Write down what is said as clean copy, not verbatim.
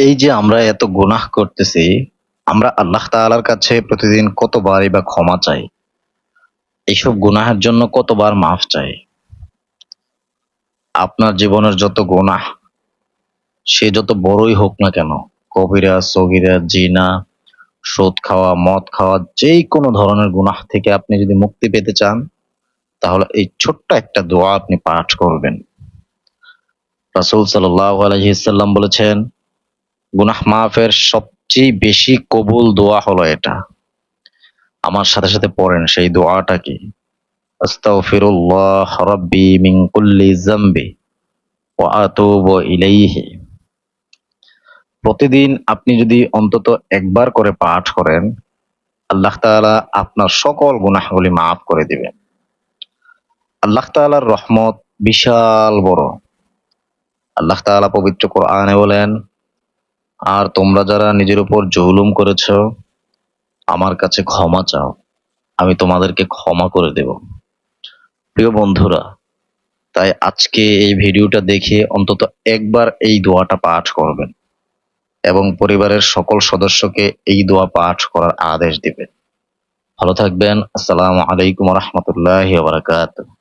এই যে আমরা এত গুনাহ করতেছি, আমরা আল্লাহ তাআলার কাছে প্রতিদিন কতবারই বা ক্ষমা চাই। এইসব গুনাহের জন্য কতবার মাফ চাই। আপনার জীবনের যত গুনাহ, সে যত বড়ই হোক না কেন, কবিরা, সগীরা, জিনা, সুদ খাওয়া, মদ খাওয়া, যেই কোনো ধরনের গুনাহ থেকে আপনি যদি মুক্তি পেতে চান, তাহলে এই ছোট্ট একটা দোয়া আপনি পাঠ করবেন। রাসূল সাল্লাল্লাহু আলাইহি সাল্লাম বলেছেন, গুনাহ মাফের সবচেয়ে বেশি কবুল দোয়া হলো এটা। আমার সাথে সাথে পড়েন সেই দোয়াটা কি? আস্তাগফিরুল্লাহ রাব্বি মিন কুল্লি যামবি ওয়া আতুবু ইলাইহি। প্রতিদিন আপনি যদি অন্তত একবার করে পাঠ করেন, আল্লাহ তাআলা আপনার সকল গুনাহগুলি মাফ করে দিবেন। আল্লাহ তাআলার রহমত বিশাল বড়। আল্লাহ তাআলা পবিত্র কোরআনে বলেন, আর তোমরা যারা নিজের উপর জুলুম করেছ, আমার কাছে ক্ষমা চাও, আমি তোমাদেরকে ক্ষমা করে দেব। প্রিয় বন্ধুরা, তাই আজকে এই ভিডিওটা দেখে অন্তত একবার এই দোয়াটা পাঠ করবেন এবং পরিবারের সকল সদস্যকে এই দোয়া পাঠ করার আদেশ দিবেন। ভালো থাকবেন। আসসালামু আলাইকুম ওয়া রাহমাতুল্লাহি ওয়া বারাকাতুহু।